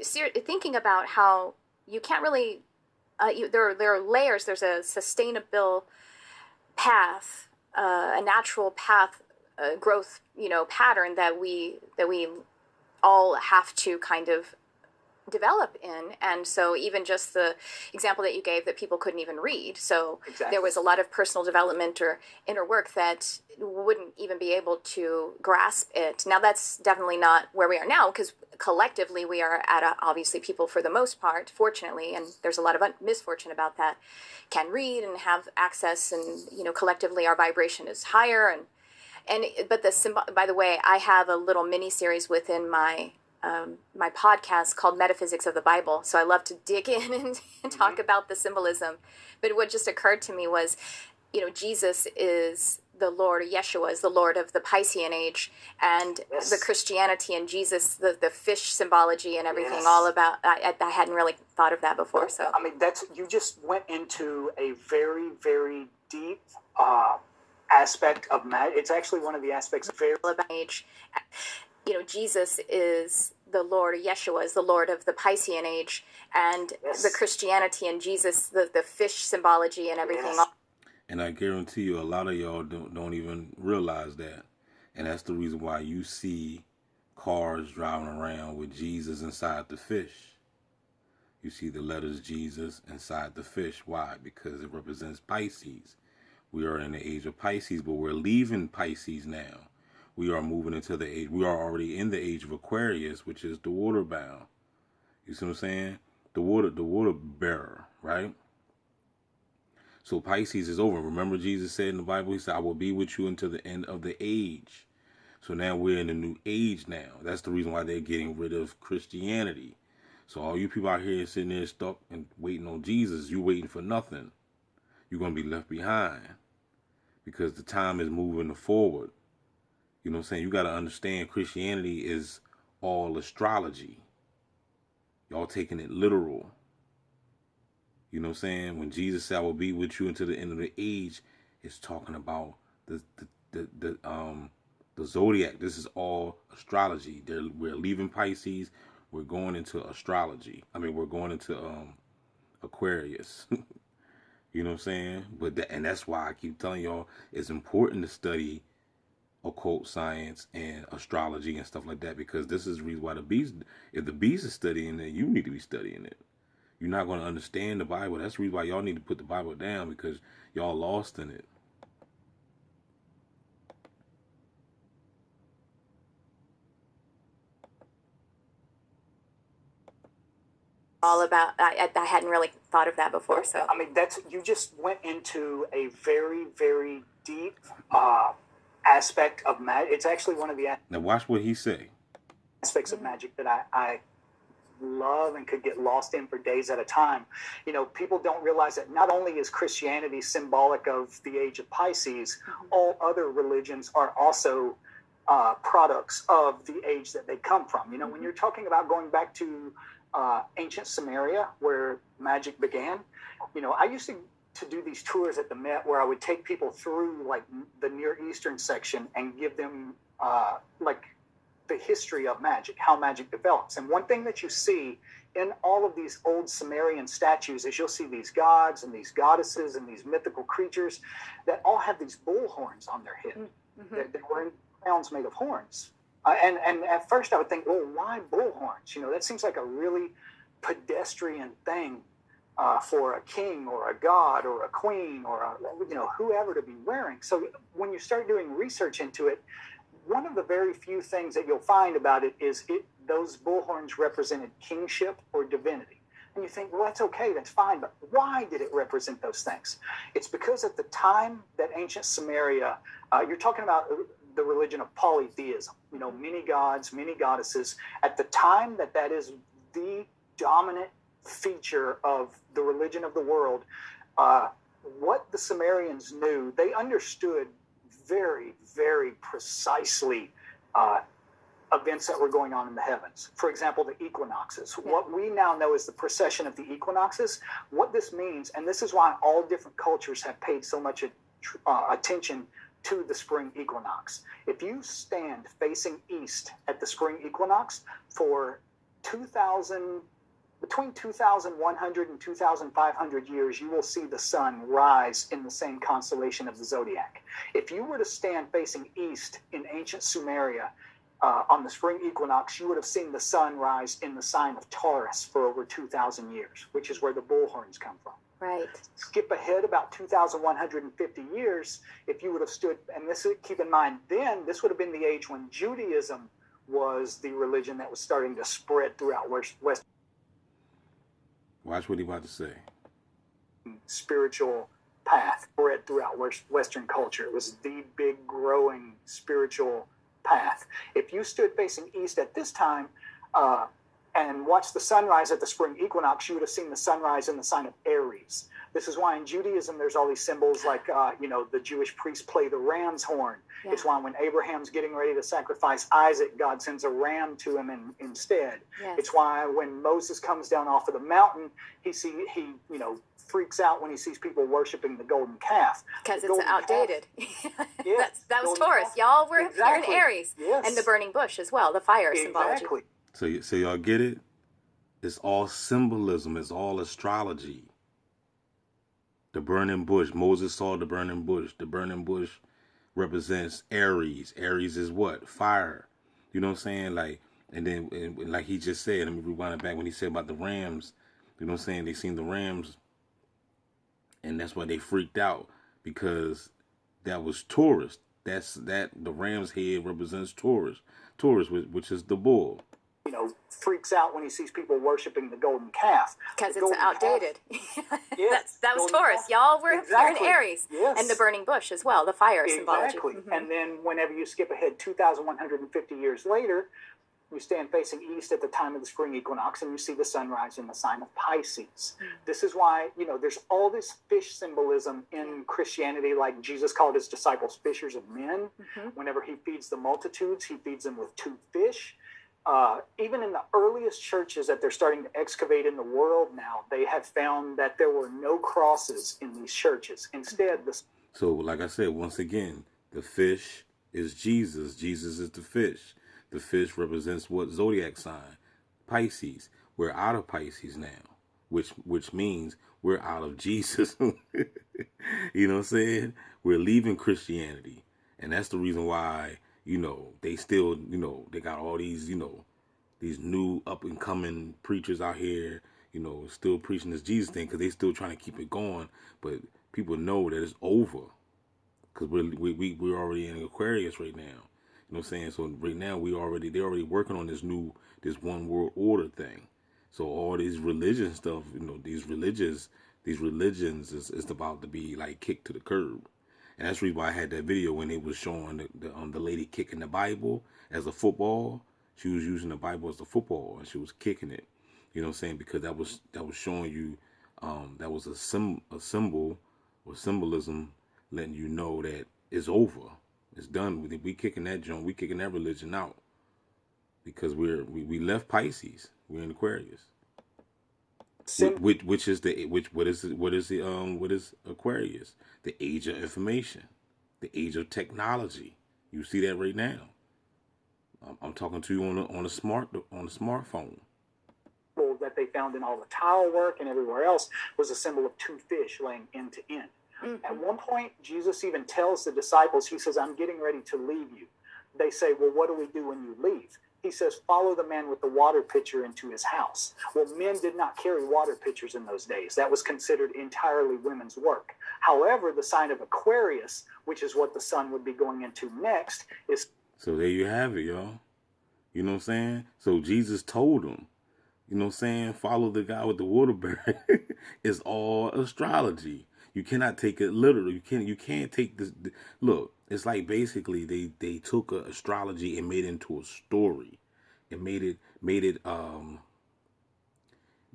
thinking about how you can't really, there are layers. There's a sustainable path, a natural path, growth, pattern that we all have to kind of develop in. And so even just the example that you gave, that people couldn't even read, so Exactly. there was a lot of personal development or inner work that wouldn't even be able to grasp it. Now that's definitely not where we are now, because collectively we are obviously people, for the most part, fortunately, and there's a lot of misfortune about that, can read and have access, and collectively our vibration is higher. But by the way, I have a little mini series within my podcast called Metaphysics of the Bible. So I love to dig in and talk about the symbolism. But what just occurred to me was, Jesus is the Lord, or Yeshua is the Lord of the Piscean age, and Yes. the Christianity and Jesus, the fish symbology and everything, Yes. all about, I hadn't really thought of that before. So I mean, you just went into a very, very deep aspect of magic. It's actually one of the aspects of about age. Jesus is the Lord, or Yeshua is the Lord of the Piscean age, and Yes. the Christianity and Jesus, the fish symbology and everything. Yes. And I guarantee you, a lot of y'all don't even realize that. And that's the reason why you see cars driving around with Jesus inside the fish. You see the letters Jesus inside the fish. Why? Because it represents Pisces. We are in the age of Pisces, but we're leaving Pisces now. We are moving into the age. We are already in the age of Aquarius, which is the water bound. You see what I'm saying? The water bearer, right? So Pisces is over. Remember, Jesus said in the Bible, he said, I will be with you until the end of the age. So now we're in a new age now. That's the reason why they're getting rid of Christianity. So all you people out here sitting there stuck and waiting on Jesus, you waiting for nothing. You're going to be left behind, because the time is moving forward. You know what I'm saying? You got to understand, Christianity is all astrology. Y'all taking it literal. You know what I'm saying? When Jesus said, I will be with you until the end of the age, it's talking about the zodiac. This is all astrology. We're leaving Pisces. We're going into astrology. We're going into Aquarius. You know what I'm saying? And that's why I keep telling y'all, it's important to study occult science and astrology and stuff like that, because this is the reason why if the bees is studying it, you need to be studying it. You're not going to understand the Bible. That's the reason why y'all need to put the Bible down, because y'all lost in it. All about, I hadn't really thought of that before. So I mean, you just went into a very, very deep aspect of magic. It's actually one of the Now watch what he say. aspects of magic that I love and could get lost in for days at a time. People don't realize that not only is Christianity symbolic of the age of Pisces, all other religions are also products of the age that they come from. When you're talking about going back to ancient Samaria, where magic began, I used to do these tours at the Met where I would take people through like the Near Eastern section and give them the history of magic, how magic develops. And one thing that you see in all of these old Sumerian statues is you'll see these gods and these goddesses and these mythical creatures that all have these bull horns on their head. That were in crowns made of horns. And at first I would think, well, why bull horns? That seems like a really pedestrian thing for a king or a god or a queen or whoever to be wearing. So when you start doing research into it, one of the very few things that you'll find about it is those bullhorns represented kingship or divinity. And you think, well, that's okay, that's fine, but why did it represent those things? It's because at the time that ancient Samaria, you're talking about the religion of polytheism, many gods, many goddesses. At the time that is the dominant feature of the religion of the world, what the Sumerians knew, they understood very, very precisely events that were going on in the heavens. For example, the equinoxes. Yeah. What we now know as the precession of the equinoxes, what this means, and this is why all different cultures have paid so much attention to the spring equinox. If you stand facing east at the spring equinox for 2,000, between 2,100 and 2,500 years, you will see the sun rise in the same constellation of the zodiac. If you were to stand facing east in ancient Sumeria on the spring equinox, you would have seen the sun rise in the sign of Taurus for over 2,000 years, which is where the bullhorns come from. Right. Skip ahead about 2,150 years, if you would have stood, and this, keep in mind, then this would have been the age when Judaism was the religion that was starting to spread throughout West. Watch what he about to say. Spiritual path spread throughout Western culture. It was the big growing spiritual path. If you stood facing east at this time and watched the sunrise at the spring equinox, you would have seen the sunrise in the sign of Aries. This is why in Judaism there's all these symbols like, the Jewish priests play the ram's horn. Yeah. It's why when Abraham's getting ready to sacrifice Isaac, God sends a ram to him instead. Yes. It's why when Moses comes down off of the mountain, he freaks out when he sees people worshiping the golden calf. Because it's outdated. Yes, that was Taurus. Calf. Y'all were Exactly. here in Aries. Yes. And the burning bush as well, the fire symbology. Exactly. So y'all get it? It's all symbolism. It's all astrology. The burning bush. Moses saw the burning bush. The burning bush represents Aries. Aries is what? Fire. You know what I'm saying? Like, and then like he just said, let me rewind it back when he said about the rams. You know what I'm saying? They seen the rams, and that's why they freaked out, because that was Taurus. The ram's head represents Taurus. Taurus, which is the bull. Freaks out when he sees people worshiping the golden calf. Because it's outdated. Yes, that was Taurus. Calf. Y'all were Exactly. here in Aries. Yes. And the burning bush as well, the fire symbology. Exactly. Mm-hmm. And then whenever you skip ahead 2,150 years later, you stand facing east at the time of the spring equinox and you see the sunrise in the sign of Pisces. Mm-hmm. This is why, there's all this fish symbolism in Christianity, like Jesus called his disciples fishers of men. Mm-hmm. Whenever he feeds the multitudes, he feeds them with 2 fish. Even in the earliest churches that they're starting to excavate in the world now, they have found that there were no crosses in these churches. Instead, So, like I said, once again, the fish is Jesus. Jesus is the fish. The fish represents what zodiac sign? Pisces. We're out of Pisces now, which means we're out of Jesus. You know what I'm saying? We're leaving Christianity. And that's the reason why, they still, they got all these, these new up and coming preachers out here, still preaching this Jesus thing, because they still trying to keep it going. But people know that it's over, because we're already in Aquarius right now. You know what I'm saying? So right now they're already working on this one world order thing. So all these religion stuff, these religions is about to be like kicked to the curb. And that's the reason why I had that video when they was showing the lady kicking the Bible as a football. She was using the Bible as a football and she was kicking it. You know what I'm saying? Because that was showing you that was a symbol or symbolism letting you know that it's over. It's done. We kicking that joint. We kicking that religion out because we left Pisces. We're in Aquarius. What is Aquarius? The age of information, the age of technology. You see that right now. I'm talking to you on a smartphone. That they found in all the tile work and everywhere else was a symbol of 2 fish laying end to end. Mm-hmm. At one point, Jesus even tells the disciples, he says, "I'm getting ready to leave you." They say, "Well, what do we do when you leave?" He says, "Follow the man with the water pitcher into his house." Well, men did not carry water pitchers in those days. That was considered entirely women's work. However, the sign of Aquarius, which is what the sun would be going into next, is... So there you have it, y'all. You know what I'm saying? So Jesus told them, you know what I'm saying, follow the guy with the water barrel. It's all astrology. You cannot take it literally. You can't take this. Look, it's like basically they took astrology and made it into a story. It made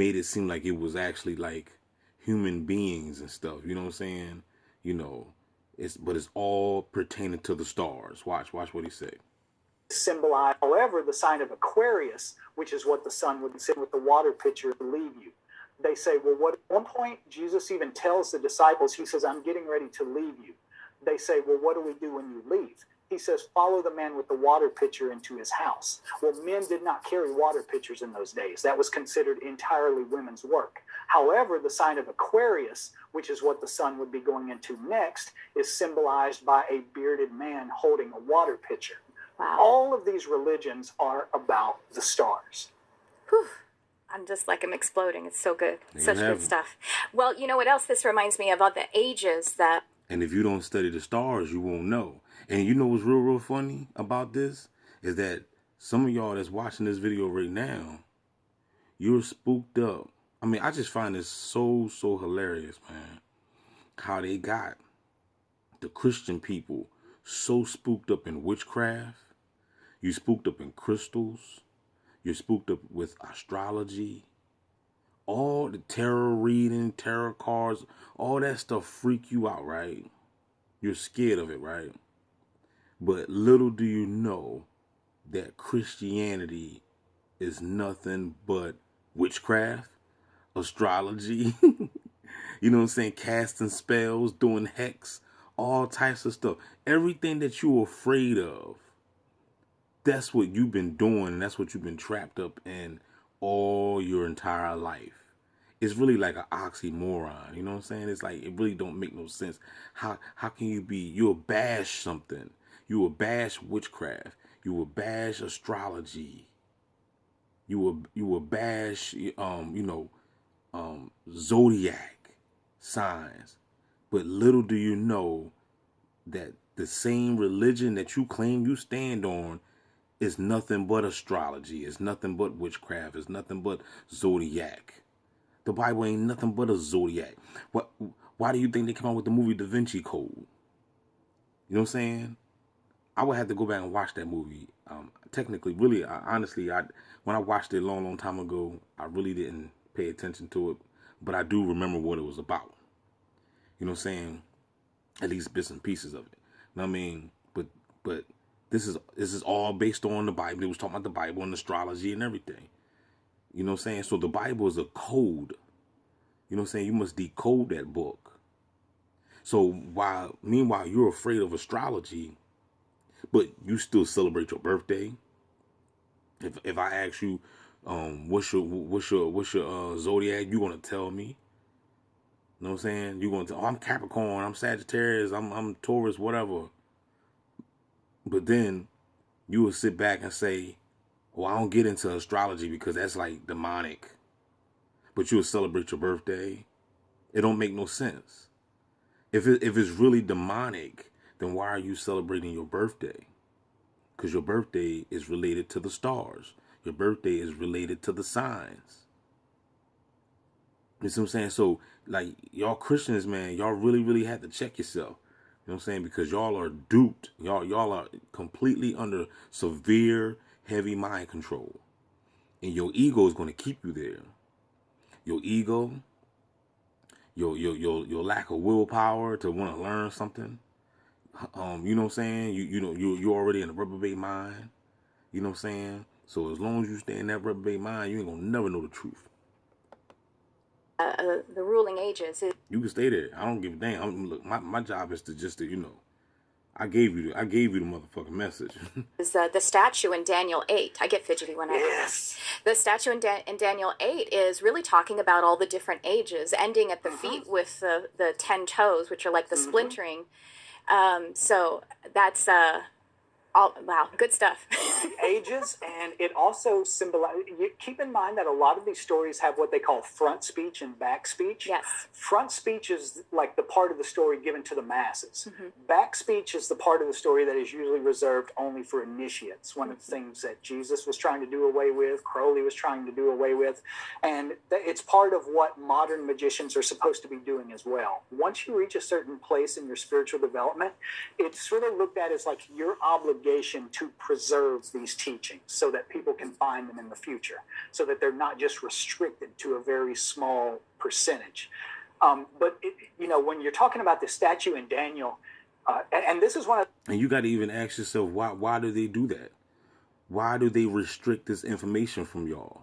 it seem like it was actually like human beings and stuff. You know what I'm saying? But it's all pertaining to the stars. Watch what he said. Symbolize, however, the sign of Aquarius, which is what the sun would sit with the water pitcher to leave you. They say, well, what? At one point, Jesus even tells the disciples, he says, "I'm getting ready to leave you." They say, "Well, what do we do when you leave?" he says, follow the man with the water pitcher into his house. Well, men did not carry water pitchers in those days. That was considered entirely women's work. However, the sign of Aquarius, which is what the sun would be going into next, is symbolized by a bearded man holding a water pitcher. Wow. All of these religions are about the stars. Whew. I'm exploding. It's so good. Such good stuff. Well, you know what else this reminds me of? All the ages that... And if you don't study the stars, you won't know. And you know what's real funny about this? Is that some of y'all that's watching this video right now, you're spooked up. I mean, I just find this so hilarious, man. How they got the Christian people so spooked up in witchcraft. You spooked up in crystals. You're spooked up with astrology. All the tarot reading, tarot cards, all that stuff freak you out, right? You're scared of it, right? But little do you know that Christianity is nothing but witchcraft, astrology, you know what I'm saying? Casting spells, doing hex, all types of stuff. Everything that you're afraid of, that's what you've been doing, and that's what you've been trapped up in all your entire life. It's really like an oxymoron, you know what I'm saying? It's like, it really don't make no sense. How can you'll bash something. You will bash witchcraft. You will bash astrology. You will bash, zodiac signs. But little do you know that the same religion that you claim you stand on is nothing but astrology. It's nothing but witchcraft. It's nothing but zodiac. The Bible ain't nothing but a zodiac. Why do you think they come out with the movie Da Vinci Code? You know what I'm saying? I would have to go back and watch that movie. Technically, really, honestly, when I watched it a long time ago, I really didn't pay attention to it. But I do remember what it was about. You know what I'm saying? At least bits and pieces of it. You know what I mean? But this is all based on the Bible. It was talking about the Bible and astrology and everything. You know what I'm saying? So the Bible is a code. You know what I'm saying? You must decode that book. So meanwhile, you're afraid of astrology, but you still celebrate your birthday. If I ask you, what's your zodiac, you gonna tell me? You know what I'm saying? You're gonna tell, I'm Capricorn, I'm Sagittarius, I'm Taurus, whatever. But then you will sit back and say, well, I don't get into astrology because that's like demonic. But you will celebrate your birthday. It don't make no sense. If it's really demonic, then why are you celebrating your birthday? Because your birthday is related to the stars. Your birthday is related to the signs. You see what I'm saying? So, like, y'all Christians, man, y'all really have to check yourself. You know what I'm saying? Because y'all are duped. Y'all are completely under severe, heavy mind control. And your ego is going to keep you there. Your ego, your lack of willpower to want to learn something. You know what I'm saying? You're already in a reprobate mind. You know what I'm saying? So as long as you stay in that reprobate mind, you ain't gonna never know the truth. The ruling ages. You can stay there. I don't give a damn. Look, my job is to I gave you the motherfucking message. Is the statue in Daniel 8. I get fidgety when I Yes. The statue in Daniel 8 is really talking about all the different ages, ending at the feet with the 10 toes, which are like the splintering. So that's wow, good stuff. Ages, and it also symbolizes. Keep in mind that a lot of these stories have what they call front speech and back speech. Yes. Front speech is like the part of the story given to the masses. Back speech is the part of the story that is usually reserved only for initiates. One of the things that Jesus was trying to do away with, Crowley was trying to do away with, and it's part of what modern magicians are supposed to be doing as well. Once you reach a certain place in your spiritual development, it's sort of looked at as like your obligation to preserve these teachings so that people can find them in the future, so that they're not just restricted to a very small percentage. But when you're talking about the statue in Daniel, and this is one of... And you got to even ask yourself, why do they do that? Why do they restrict this information from y'all?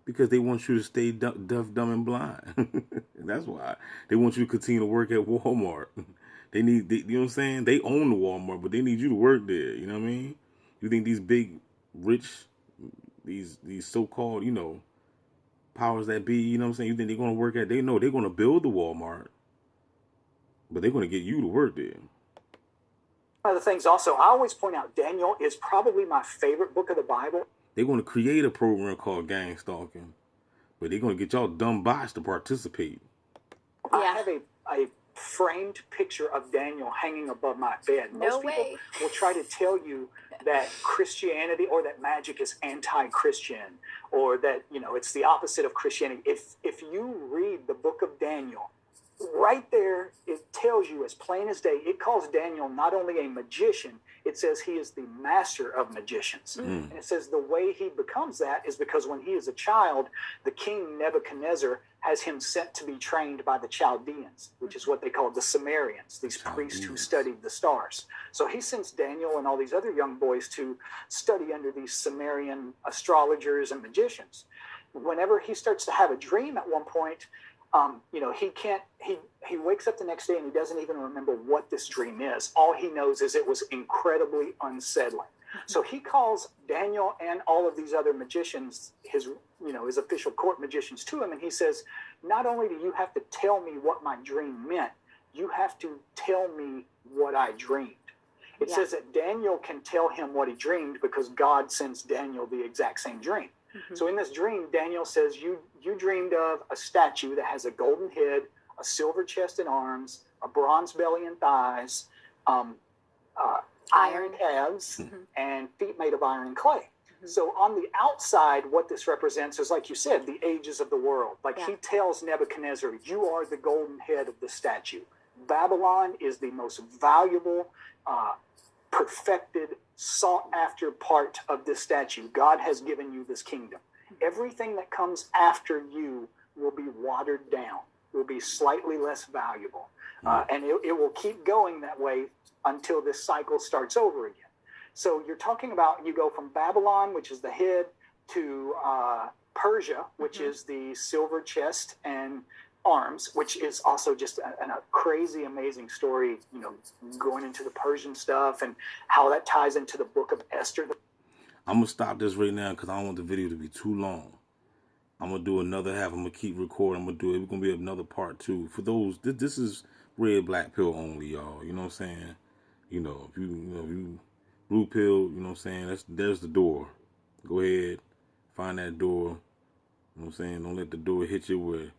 Because they want you to stay deaf, dumb, and blind. That's why. They want you to continue to work at Walmart. They need, you know what I'm saying? They own the Walmart, but they need you to work there. You know what I mean? You think these big, rich, these so-called, you know, powers that be, you know what I'm saying? You think they're going to work at, they know they're going to build the Walmart, but they're going to get you to work there. One of the things also, I always point out, Daniel is probably my favorite book of the Bible. They're going to create a program called Gangstalking, but they're going to get y'all dumb bots to participate. I have a framed picture of Daniel hanging above my bed. Most people will try to tell you that Christianity or that magic is anti-Christian, or that, you know, it's the opposite of Christianity. If you read the book of Daniel, right there, it tells you as plain as day, it calls Daniel not only a magician, it says he is the master of magicians. And it says the way he becomes that is because when he is a child, the king Nebuchadnezzar has him sent to be trained by the Chaldeans, which is what they call the Sumerians, these priests who studied the stars. So he sends Daniel and all these other young boys to study under these Sumerian astrologers and magicians. Whenever he starts to have a dream at one point, you know, he wakes up the next day and he doesn't even remember what this dream is. All he knows is it was incredibly unsettling. So he calls Daniel and all of these other magicians, his official court magicians, to him, and he says, not only do you have to tell me what my dream meant, you have to tell me what I dreamed. It says that Daniel can tell him what he dreamed because God sends Daniel the exact same dream. So in this dream, Daniel says, you dreamed of a statue that has a golden head, a silver chest and arms, a bronze belly and thighs, iron calves, and feet made of iron and clay. So on the outside, what this represents is, like you said, the ages of the world. Like he tells Nebuchadnezzar, you are the golden head of the statue. Babylon is the most valuable, perfected, sought after part of this statue. God has given you this kingdom. Everything that comes after you will be watered down, will be slightly less valuable. And it will keep going that way until this cycle starts over again. So you're talking about, you go from Babylon, which is the head, to Persia, which is the silver chest and arms, which is also just a crazy, amazing story, you know, going into the Persian stuff and how that ties into the book of Esther. I'm going to stop this right now because I don't want the video to be too long. I'm going to do another half. I'm going to keep recording. I'm going to do it. It's going to be another part 2. For those, this is red, black pill only, y'all. You know what I'm saying? You know, if you blue pill, you know what I'm saying? There's the door. Go ahead, find that door. You know what I'm saying? Don't let the door hit you where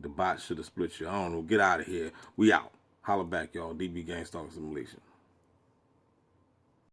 the bot should have split you. I don't know. Get out of here. We out. Holla back, y'all. DB Gangstalking Simulation.